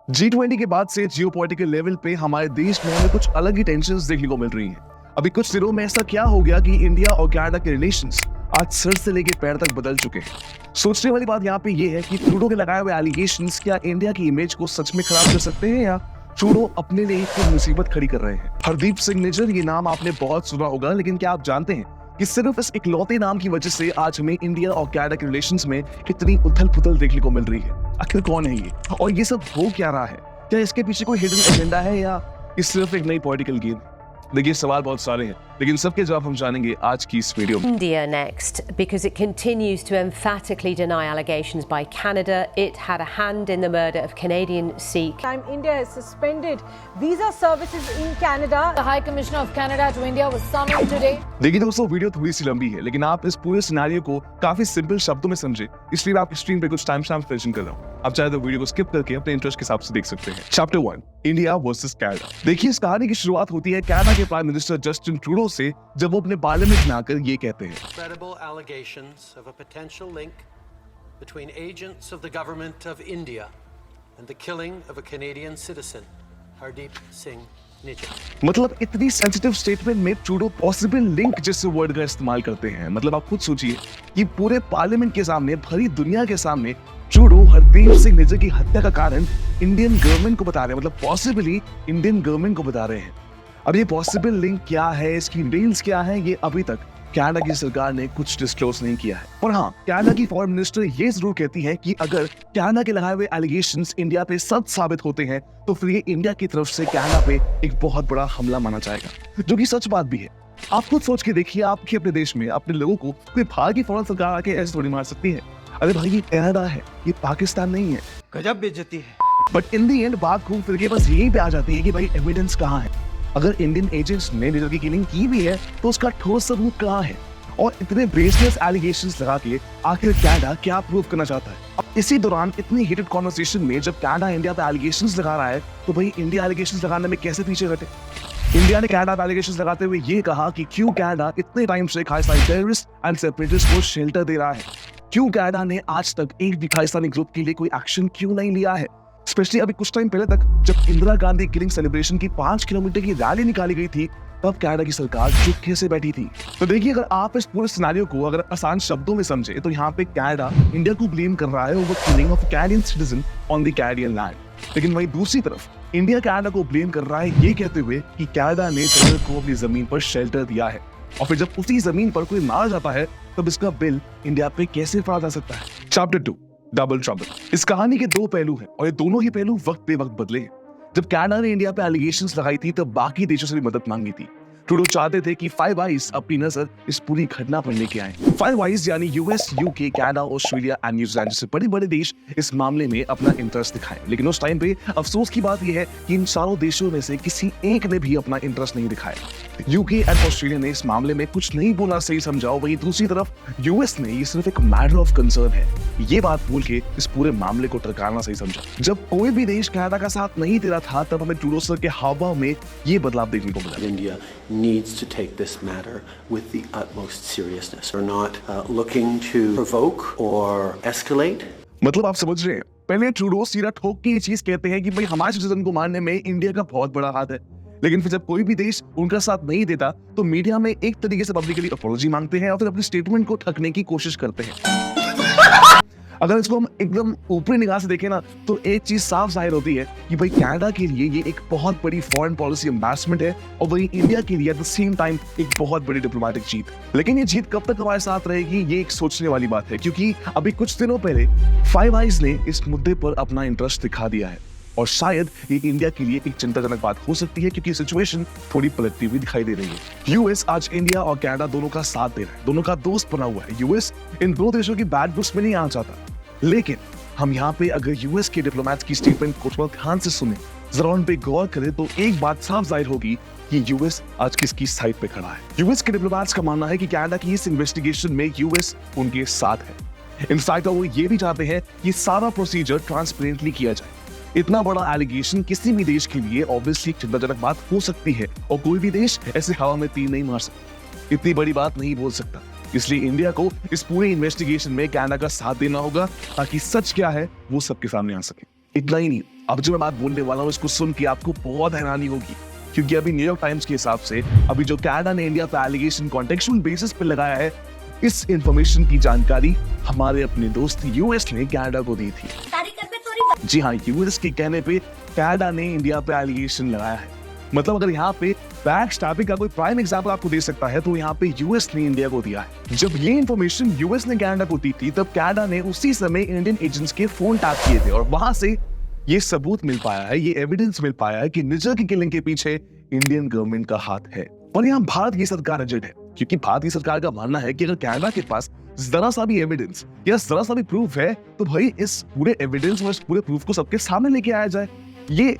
G20 के बाद से जियोपॉलिटिकल लेवल पे हमारे देश में हमें कुछ अलग ही टेंशन्स देखने को मिल रही हैं। अभी कुछ दिनों में ऐसा क्या हो गया कि इंडिया और कनाडा के रिलेशंस आज सर से लेकर पैर तक बदल चुके हैं। सोचने वाली बात यहाँ पे ये है कि ट्रूडो के लगाए हुए एलिगेशंस क्या इंडिया की इमेज को सच में खराब कर सकते हैं या ट्रूडो अपने लिए एक मुसीबत खड़ी कर रहे हैं। हरदीप सिंह निज्जर, ये नाम आपने बहुत सुना होगा, लेकिन क्या आप जानते हैं कि सिर्फ इस इकलौते नाम की वजह से आज हमें इंडिया और कनाडा के रिलेशंस में कितनी उथल पुथल देखने को मिल रही है। आखिर कौन है ये और ये सब हो क्या रहा है? क्या इसके पीछे कोई हिडन एजेंडा है या ये सिर्फ एक नई पॉलिटिकल गेम? देखिए, सवाल बहुत सारे हैं, लेकिन सबके जवाब हम जानेंगे आज की इस वीडियो में। India next, because it continues to emphatically deny allegations by Canada it had a hand in the murder of Canadian Sikh. India has suspended visa services in Canada. The High Commissioner of Canada to India was summoned today. देखिए दोस्तों, video थोड़ी सी लंबी है, लेकिन आप इस पूरे scenario को काफी सिंपल शब्दों में समझे, इसलिए मैं आपकी स्क्रीन पे कुछ टाइम स्टैम्प मेंशन कर रहा हूँ। आप चाहे तो वीडियो को स्किप करके अपने इंटरेस्ट के हिसाब से देख सकते हैं। Chapter 1, India versus Canada. देखिए, इस कहानी की शुरुआत होती है कनाडा के प्राइम मिनिस्टर जस्टिन ट्रूडो से, जब वो अपने पार्लियामेंट में आकर ये कहते हैं, Credible allegations of a potential link between agents of the government of India and the killing of a Canadian citizen, Hardeep Singh Nijjar. मतलब इतनी सेंसिटिव स्टेटमेंट में ट्रूडो पॉसिबल लिंक जैसे वर्ड का इस्तेमाल करते हैं। मतलब आप खुद सोचिए कि पूरे पार्लियामेंट के सामने, भरी दुनिया के सामने ट्रूडो हरदीप सिंह निज्जर की हत्या का कारण इंडियन गवर्नमेंट को बता रहे हैं, मतलब पॉसिबली इंडियन गवर्नमेंट को बता रहे हैं। अब ये पॉसिबल लिंक क्या है, इसकी डिटेल्स क्या है, ये अभी तक कनाडा की सरकार ने कुछ डिस्क्लोज नहीं किया है। और हाँ, कनाडा की फॉरेन मिनिस्टर ये जरूर कहती है कि अगर कनाडा के लगाए हुए एलिगेशंस इंडिया पे सच साबित होते हैं तो फिर ये इंडिया की तरफ से कनाडा पे एक बहुत बड़ा हमला माना जाएगा, जो कि सच बात भी है। आप खुद सोच के देखिए, आपके अपने देश में अपने लोगों को कोई बाहर की फॉरेन सरकार आके ऐसे थोड़ी मार सकती है। अरे भाई, ये कनाडा है, ये पाकिस्तान नहीं है। गजब बेइज्जती है। बट इन दी एंड बात घूम फिर के बस यही पे आ जाती है कि भाई एविडेंस कहाँ है? अगर इंडियन एजेंट्स ने निज्जर की किलिंग की भी है तो उसका ठोस सबूत कहाँ है? और इतने बेसलेस एलिगेशंस लगा के आखिर कनाडा क्या प्रूव करना चाहता है? अब इसी दौरान इतनी हीटेड कॉन्वर्सेशन में जब कनाडा इंडिया पे एलिगेशंस लगा रहा है तो भाई इंडिया एलिगेशंस लगाने में कैसे पीछे हटे? इंडिया ने कनाडा पे एलिगेशंस लगाते हुए ये कहा कि क्यों कनाडा इतने टाइम से खालिस्तानी टेररिस्ट एंड सेपरेटिस्ट को शेल्टर दे रहा है, क्यों कनाडा ने आज तक एक भी खालिस्तानी ग्रुप के लिए कोई एक्शन क्यों नहीं लिया है? स्पेशली अभी कुछ टाइम पहले तक जब इंदिरा गांधी किलिंग सेलिब्रेशन की 5 किलोमीटर की रैली निकाली गई थी, तब कनाडा की सरकार चुपके से बैठी थी। तो देखिए, अगर आप इस पूरे सिनेरियो को अगर आसान शब्दों में समझे तो यहाँ पे कनाडा इंडिया को ब्लेम कर रहा है over killing of Canadian citizen on the Canadian land, लेकिन वहीं दूसरी तरफ इंडिया कनाडा को ब्लेम कर रहा है ये कहते हुए कि कनाडा ने टेरर को अपनी जमीन पर शेल्टर दिया है, और फिर जब उसी जमीन पर कोई मारा जाता है तब इसका बिल इंडिया पे कैसे पड़ा जा सकता है? Chapter 2, double trouble. इस कहानी के दो पहलू हैं और ये दोनों ही पहलू वक्त पे वक्त बदले हैं। जब कनाडा ने इंडिया पे एलिगेशंस लगाई थी तब बाकी देशों से भी मदद मांगी थी। ट्रूडो चाहते थे कि फाइव आइज अपनी नजर इस पूरी घटना पर लेके आए। फाइव आइज यानी US, UK, Canada, Australia and New Zealand जैसे बड़े बड़े देश इस मामले में अपना इंटरेस्ट दिखाएं, लेकिन उस टाइम पे अफसोस की बात यह है कि इन चारों देशों में से किसी एक ने भी अपना इंटरेस्ट नहीं दिखाया। यूके एंड ऑस्ट्रेलिया ने इस मामले में कुछ नहीं बोला, सही समझाओ। वही दूसरी तरफ यूएस ने ये सिर्फ एक मैटर ऑफ कंसर्न है, ये बात बोल के इस पूरे मामले को टरकारना सही समझा। जब कोई भी देश कनाडा का साथ नहीं दे रहा था तब हमें ट्रूडो सर के हावभाव में ये बदलाव देखने को मिला। India needs to take this matter with the utmost seriousness. We're not looking to provoke or escalate. मतलब आप समझ रहे हैं, पहले ट्रूडो सीधा ठोक के ये चीज कहते हैं कि भाई हमारे सिटीजन को मारने में इंडिया का बहुत बड़ा हाथ है, लेकिन फिर जब कोई भी देश उनका साथ नहीं देता तो मीडिया में एक तरीके से पब्लिकली अपॉलॉजी मांगते हैं और फिर अपने स्टेटमेंट को ठगने की कोशिश करते हैं। अगर इसको हम एकदम ऊपरी निगाह से देखें ना तो एक चीज साफ जाहिर होती है कि भाई कनाडा के लिए ये एक बहुत बड़ी फॉरेन पॉलिसी एम्बेसमेंट है और वही इंडिया के लिए एट द सेम टाइम एक बहुत बड़ी डिप्लोमेटिक जीत। लेकिन ये जीत कब तक हमारे साथ रहेगी, ये एक सोचने वाली बात है, क्योंकि अभी कुछ दिनों पहले फाइव आइज ने इस मुद्दे पर अपना इंटरेस्ट दिखा दिया है और शायद ये इंडिया के लिए एक चिंताजनक बात हो सकती है, क्योंकि सिचुएशन थोड़ी पलटती हुई दिखाई दे रही है। यूएस आज इंडिया और कनाडा दोनों का साथ दे रहा है, दोनों का दोस्त बना हुआ है। यूएस इन दो देशों की बैड बुक्स में नहीं आना चाहता, लेकिन हम यहाँ पे अगर यूएस के डिप्लोमेट्स की स्टेटमेंट को थोड़ा ध्यान से सुने, जरा उन पे गौर करें तो एक बात साफ जाहिर होगी कि यूएस आज किसकी साइड पे खड़ा है। यूएस के डिप्लोमेट्स का मानना है कि कनाडा की इस इन्वेस्टिगेशन में यूएस उनके साथ है। इनफैक्ट वो ये भी चाहते हैं कि सारा प्रोसीजर ट्रांसपेरेंटली किया जाए। इतना बड़ा एलिगेशन किसी भी देश के लिए ऑब्वियसली चिंताजनक बात हो सकती है और कोई भी देश ऐसे हवा में तीर नहीं मार सकता, इतनी बड़ी बात नहीं बोल सकता। इसलिए इंडिया को इस पूरे इन्वेस्टिगेशन में कनाडा का साथ देना होगा ताकि सच क्या है वो सबके सामने आ सके। इतना ही नहीं, अब जो मैं बात बोलने वाला हूँ इसको सुन के आपको बहुत हैरानी होगी, क्योंकि अभी न्यूयॉर्क टाइम्स के हिसाब से अभी जो कनाडा ने इंडिया पे एलिगेशन कॉन्टेक्चुअल बेसिस पे लगाया है, इस इंफॉर्मेशन की जानकारी हमारे अपने दोस्त यूएस ने कनाडा को दी थी। जी हाँ, यूएस के कहने पे कनाडा ने इंडिया पे एलिगेशन लगाया है। मतलब अगर यहाँ पे बैकस्टैबिंग का कोई प्राइम एग्जांपल आपको दे सकता है तो यहाँ पे यूएस ने इंडिया को दिया है। जब ये इंफॉर्मेशन यूएस ने कनाडा को दी थी तब कनाडा ने उसी समय इंडियन एजेंट्स के फोन टैप किए थे और वहां से ये सबूत मिल पाया है, ये एविडेंस मिल पाया है कि निज्जर की किलिंग के पीछे इंडियन गवर्नमेंट का हाथ है। और यहाँ भारत की सरकार एजेंट है, क्योंकि भारतीय सरकार का मानना है कि अगर कनाडा के पास जरा सा भी एविडेंस या जरा सा भी प्रूफ है तो भाई इस पूरे एविडेंस और इस पूरे प्रूफ को सबके सामने लेके आया जाए। ये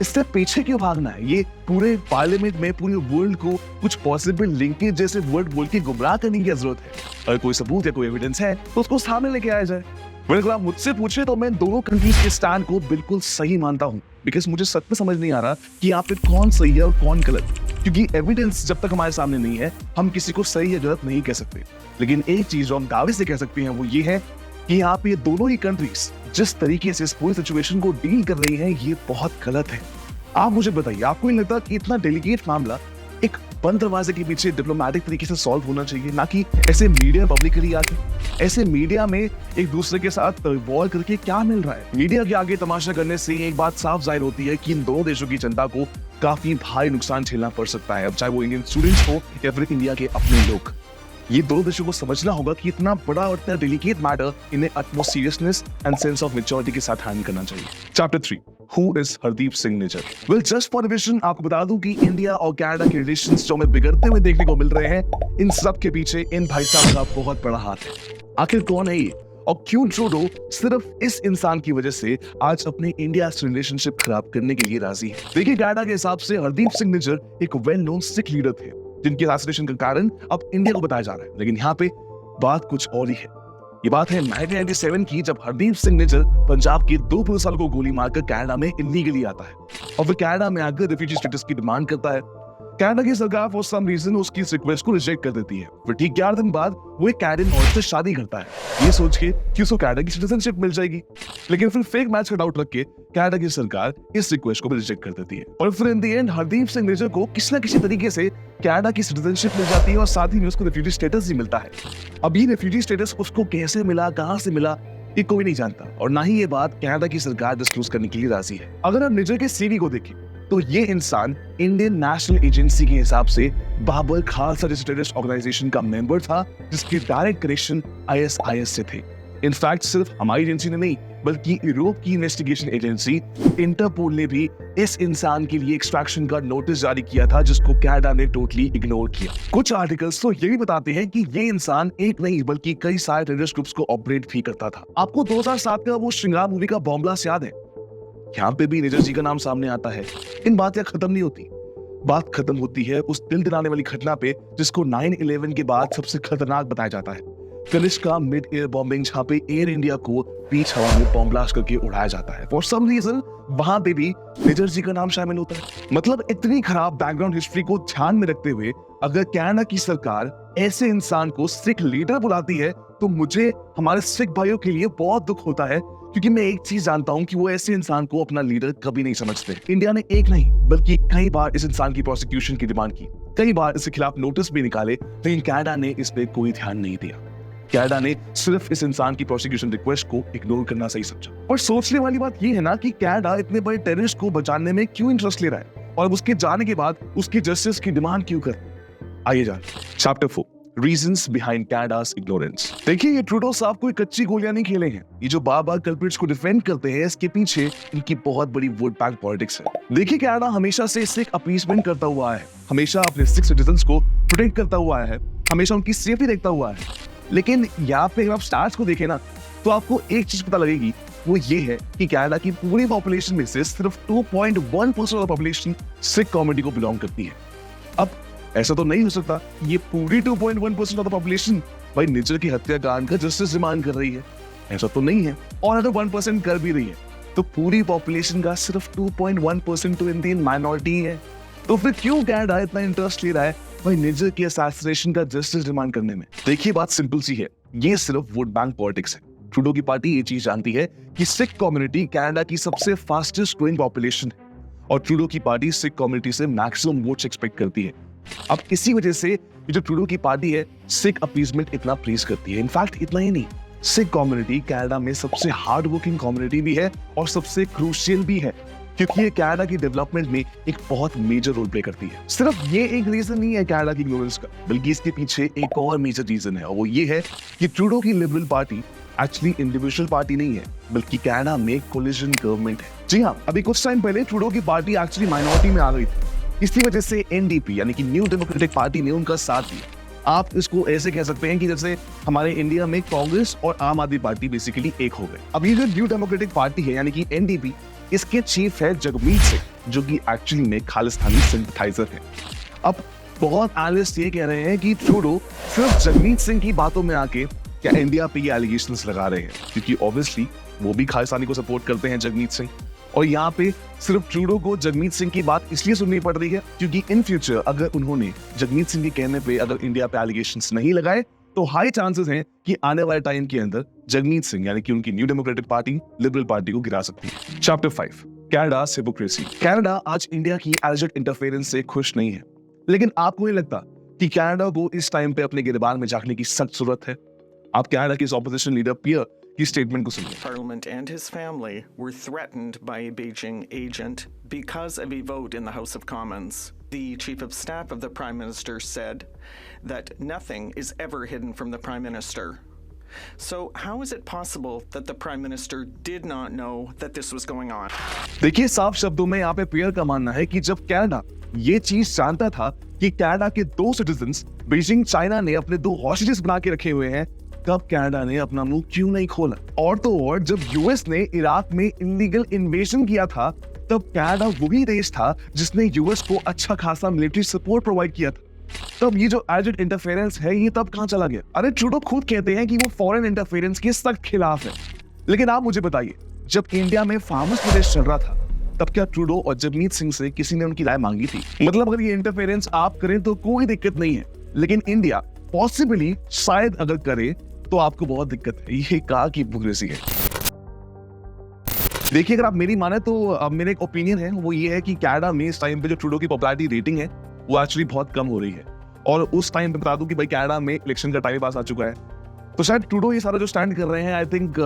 इससे पीछे क्यों भागना है? ये पूरे पार्लियामेंट में पूरे वर्ल्ड को कुछ पॉसिबल लिंकेज जैसे वर्ड बोल के गुमराह करने की जरूरत है। अगर कोई सबूत या कोई एविडेंस है तो उसको सामने लेके आया जाए। अगर आप मुझसे पूछे तो मैं दोनों कंट्रीज के स्टैंड को बिल्कुल सही मानता हूँ, बिकॉज मुझे सच में समझ नहीं आ रहा कि यहाँ पे कौन सही है और कौन गलत, क्योंकि एविडेंस जब तक हमारे सामने नहीं है हम किसी को सही या गलत नहीं कह सकते। लेकिन एक चीज जो हम दावे से कह सकते हैं वो ये है कि यहाँ पे दोनों ही कंट्रीज जिस तरीके से इस पूरी सिचुएशन को डील कर रही है ये बहुत गलत है। आप मुझे बताइए, आपको नहीं लगता कि इतना डेलिकेट मामला एक बंद दरवाजे के पीछे डिप्लोमेटिक तरीके से सॉल्व होना चाहिए, ना कि ऐसे मीडिया पब्लिकली आके? ऐसे मीडिया में एक दूसरे के साथ वॉर करके क्या मिल रहा है? मीडिया के आगे तमाशा करने से एक बात साफ जाहिर होती है कि इन दोनों देशों की जनता को काफी भारी नुकसान झेलना पड़ सकता है, अब चाहे वो इंडियन स्टूडेंट्स हो या फिर इंडिया के अपने लोग। ये दोनों देशों को समझना होगा कि इतना बड़ा और इतना डेलिकेट मैटर इन्हें utmost seriousness and sense of maturity के साथ हैंडल करना चाहिए। Chapter 3, Who is Hardeep Singh Nijjar? Well, just for revision, आपको बता दूं कि इंडिया और कनाडा के रिलेशंस जो हमें बिगड़ते हुए देखने को मिल रहे हैं, इन सब के पीछे इन भाई साहब का बहुत बड़ा हाथ है। आखिर कौन है ये और क्यों ट्रूडो सिर्फ इस इंसान की वजह से आज अपने इंडिया से रिलेशनशिप खराब करने के लिए राजी है? देखिए, कनाडा के हिसाब से हरदीप सिंह निज्जर एक वेल नोन सिख लीडर थे जिनके असैसिनेशन का कारण अब इंडिया को बताया जा रहा है। लेकिन यहाँ पे बात कुछ और ही है। ये बात है 1997 की, जब हरदीप सिंह निज्जर पंजाब के 2 पुलिस वालों को गोली मारकर कनाडा में इलीगली आता है और फिर कनाडा में आकर रिफ्यूजी स्टेटस की डिमांड करता है। कनाडा की सरकार फॉर सम रीजन उसकी इस रिक्वेस्ट को रिजेक्ट कर देती है। फिर ठीक 11 दिन बाद वो एक कैनेडियन औरत से शादी करता है, ये सोच के कि उसको कनाडा की सिटीजनशिप मिल जाएगी। लेकिन फिर फेक मैच का डाउट रख के कनाडा की सरकार इस रिक्वेस्ट को भी रिजेक्ट कर देती है और फिर in the end Hardeep Singh Nijjar को किसी न किसी तरीके से कनाडा की सिटीजनशिप मिल जाती है और साथ ही में उसको रिफ्यूजी स्टेटस भी मिलता है। अब ये रिफ्यूजी स्टेटस उसको कैसे मिला, कहां से मिला, ये कोई नहीं जानता और ना ही ये बात कनाडा की सरकार डिस्क्लोज करने के लिए राजी है। अगर आप निज्जर के सीवी को देखें तो ये इंसान इंडियन नेशनल एजेंसी के हिसाब से बाबर खालसा जैसे टेररिस्ट ऑर्गेनाइजेशन का मेंबर था, जिसके डायरेक्ट कनेक्शन ISIS से थे। इनफैक्ट सिर्फ हमारी एजेंसी ने नहीं बल्कि यूरोप की इन्वेस्टिगेशन एजेंसी इंटरपोल ने भी इस इंसान के लिए एक्सट्रैक्शन का नोटिस जारी किया था, जिसको कनाडा ने टोटली इग्नोर किया। कुछ आर्टिकल्स तो ये भी बताते हैं कि ये इंसान एक नहीं बल्कि कई सारे टेररिस्ट ग्रुप्स को ऑपरेट भी करता था। आपको 2007 का वो श्रृंगार मूवी का बॉम्ब ब्लास्ट याद है? यहाँ पे भी निज्जर जी का नाम सामने आता है। इन बातें खत्म नहीं होती, बात खत्म होती है उस दिल दिलाने वाली घटना पे जिसको 9/11 के बाद सबसे खतरनाक बताया जाता है, कनिष्क का मिड एयर बॉम्बिंग, जहाँ पे एयर इंडिया को बीच हवा में बॉम्ब ब्लास्ट करके उड़ाया जाता है। फॉर सम रीजन वहां पे भी निज्जर जी का नाम शामिल होता है। मतलब इतनी खराब बैकग्राउंड हिस्ट्री को ध्यान में रखते हुए अगर कनाडा की सरकार ऐसे इंसान को सिख लीडर बुलाती है तो मुझे हमारे सिख भाइयों के लिए बहुत दुख होता है, क्योंकि मैं एक चीज जानता हूं कि वो ऐसे इंसान को अपना लीडर कभी नहीं समझते। इंडिया ने एक नहीं बल्कि कई बार इस इंसान की प्रोसिक्यूशन की डिमांड की, कई बार इसके खिलाफ नोटिस भी निकाले, लेकिन कनाडा ने इस पे कोई ध्यान नहीं दिया। कनाडा ने सिर्फ इस इंसान की प्रोसिक्यूशन रिक्वेस्ट को इग्नोर करना सही समझा। और सोचने वाली बात यह है ना कि कनाडा इतने बड़े टेररिस्ट को बचाने में क्यों इंटरेस्ट ले रहा है और उसके जाने के बाद उसकी जस्टिस की डिमांड क्यों कर। आइए जान chapter 4, Reasons behind Canada's ignorance। देखिए, ये ट्रूडो साहब कोई कच्ची गोलियां नहीं खेले हैं। ये जो बार-बार कल्प्रिट्स को डिफेंड करते हैं, इसके पीछे इनकी बहुत बड़ी वोट बैंक पॉलिटिक्स है। देखिए, कनाडा हमेशा से सिख अपीसमेंट करता हुआ है, हमेशा अपने सिख सिटीजन्स को प्रोटेक्ट करता हुआ है, हमेशा उनकी सेफ्टी देखता हुआ है। लेकिन यहाँ पे अगर आप स्टार्स को देखें ना तो आपको एक चीज पता लगेगी, वो ये है कि कनाडा की पूरी पॉपुलेशन में से सिर्फ 2.1% ऑफ पॉपुलेशन सिख कम्युनिटी को बिलोंग करती है। अब ऐसा तो नहीं हो सकता ये पूरी 2.1% ऑफ द पॉपुलेशन भाई निज्जर की हत्याकांड का जस्टिस डिमांड कर रही है, ऐसा तो नहीं है। और अगर 1% कर भी रही है तो पूरी पॉपुलेशन का सिर्फ 2.1% तो इंडियन माइनॉरिटी है। तो फिर क्यों कनाडा इतना इंटरेस्ट ले रहा है भाई निज्जर की असैसिनेशन का जस्टिस डिमांड करने में? देखिए, बात सिंपल सी है, ये सिर्फ वोट बैंक पॉलिटिक्स है। ट्रूडो की पार्टी ये चीज जानती है कि सिख कम्युनिटी कनाडा की सबसे फास्टेस्ट ग्रोइंग पॉपुलेशन है और ट्रूडो की पार्टी सिख कम्युनिटी से मैक्सिमम वोट्स एक्सपेक्ट करती है। अब इसी वजह से ये जो ट्रूडो की पार्टी है सिख अपीजमेंट इतना प्रेज करती है। इनफैक्ट इतना ही नहीं, सिख कम्युनिटी कनाडा में सबसे हार्ड वर्किंग कम्युनिटी भी है और सबसे क्रूशियल भी है, क्योंकि ये कनाडा की डेवलपमेंट में एक बहुत मेजर रोल प्ले करती है। सिर्फ ये एक रीजन नहीं है कनाडा की इग्नोरेंस का, बल्कि इसके पीछे एक और मेजर रीजन है और वो ये है कि ट्रूडो की liberal party actually individual party नहीं है, बल्कि कनाडा में कोलिशन गवर्नमेंट है। जी हाँ, अभी कुछ टाइम पहले ट्रूडो की पार्टी एक्चुअली माइनॉरिटी में आ गई थी। इसी वजह से एनडीपी यानी कि न्यू डेमोक्रेटिक पार्टी ने उनका साथ दिया। आप इसको ऐसे कह सकते हैं कि जैसे हमारे इंडिया में कांग्रेस और आम आदमी पार्टी बेसिकली एक हो गए। अब ये जो न्यू डेमोक्रेटिक पार्टी है यानी कि एनडीपी, इसके चीफ है जगमीत सिंह, जो कि एक्चुअली में खालिस्तानी सिंपथाइजर है। अब बहुत एनालिस्ट ये कह रहे हैं कि ट्रूडो सिर्फ जगमीत सिंह की बातों में आके क्या इंडिया पे ये एलिगेशंस लगा रहे हैं, क्योंकि ऑब्वियसली वो भी खालिस्तानी को सपोर्ट करते हैं जगमीत सिंह। और यहाँ पे सिर्फ ट्रूडो को जगमीत सिंह की बात इसलिए सुननी पड़ रही है क्योंकि इन फ्यूचर अगर उन्होंने जगमीत सिंह के कहने पे अगर इंडिया पे एलिगेशंस नहीं लगाए तो हाई चांसेस हैं कि आने वाले टाइम के अंदर जगमीत सिंह यानी कि उनकी new democratic party liberal party को गिरा सकती है। Chapter 5, कनाडा's hypocrisy। कनाडा आज इंडिया की एलिजेड इंटरफेरेंस से खुश नहीं है, लेकिन आपको नहीं लगता कि कनाडा को इस टाइम पे अपने गिरबान में झांकने की सख्त जरूरत है? आप कनाडा के इस ऑपोजिशन लीडर पियर की स्टेटमेंट को सुनिए। Parliament and his family were threatened by a Beijing agent because of a vote in the House of Commons. The Chief of Staff of the Prime Minister said that nothing is ever hidden from the Prime Minister. So how is it possible that the Prime Minister did not know that this was going on? देखिए, साफ शब्दों में यहाँ पे पियर का मानना है कि जब कनाडा ये चीज जानता था कि कनाडा के 2 सिटीजन्स बीजिंग चाइना ने अपने 2 हॉस्टेजेस बना के रखे हुए हैं, तब कनाडा ने अपना मुंह क्यों नहीं खोला? और तो और जब यूएस ने इराक में इलीगल इन्वेजन किया था, तब कनाडा वही देश था जिसने यूएस को अच्छा खासा मिलिट्री सपोर्ट प्रोवाइड किया था। तब ये जो एलिजेड इंटरफेरेंस है ये तब कहां चला गया? अरे ट्रूडो खुद कहते हैं कि वो फॉरेन इंटरफेरेंस के सख्त खिलाफ है, लेकिन आप मुझे बताइए, जब इंडिया में फार्मर्स प्रदेश चल रहा था तब क्या ट्रूडो और जगमीत सिंह से किसी ने उनकी राय मांगी थी? मतलब अगर ये इंटरफेरेंस आप करें तो कोई दिक्कत नहीं है, लेकिन इंडिया पॉसिबली शायद अगर करे तो आपको बहुत दिक्कत है। ये कहा कि हिपोक्रेसी है। देखिए, अगर आप मेरी माने तो मेरा एक ओपिनियन है, वो ये है कि कनाडा में इस टाइम पे जो ट्रूडो की पॉपुलैरिटी रेटिंग है वो एक्चुअली बहुत कम हो रही है। और उस टाइम पे बता दूं कि भाई कनाडा में इलेक्शन का टाइम पास आ चुका है, तो शायद ट्रूडो ये सारा जो स्टैंड कर रहे हैं, आई थिंक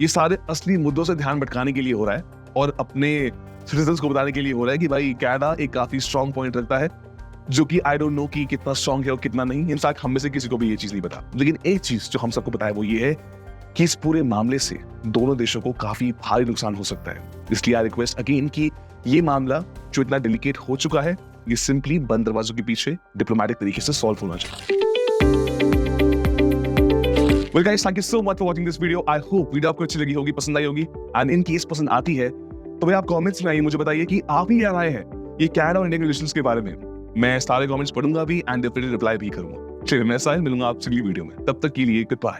ये सारे असली मुद्दों से ध्यान भटकाने के लिए हो रहा है और अपने सिटीजन्स को बताने के लिए हो रहा है कि भाई कनाडा एक काफी स्ट्रॉन्ग पॉइंट रखता है, जो कि आई डोंट नो कि कितना स्ट्रॉन्ग है और कितना नहीं। इनफैक्ट हम में से किसी को भी ये चीज नहीं पता, लेकिन एक चीज जो हम सबको पता है वो ये है कि इस पूरे मामले से दोनों देशों को काफी भारी नुकसान हो सकता है। इसलिए आई रिक्वेस्ट अगेन कि ये मामला जो इतना डेलिकेट हो चुका है, ये सिंपली बंद दरवाजों के पीछे डिप्लोमेटिक तरीके से सॉल्व होना चाहिए। Well guys, thank you so much for watching this video. I hope video आपको अच्छी लगी होगी, पसंद आई होगी, and in case पसंद आती है तो भाई आप कमेंट्स में आइए, मुझे बताइए कि आप ही क्या राय है ये कनाडा और इंडिया के रिलेशंस के बारे में। मैं सारे कमेंट्स पढ़ूंगा भी एंड डेफिनेटली रिप्लाई भी करूंगा। चलिए, मैं साहिल मिलूंगा आपसे अगली वीडियो में, तब तक के लिए गुड बाय।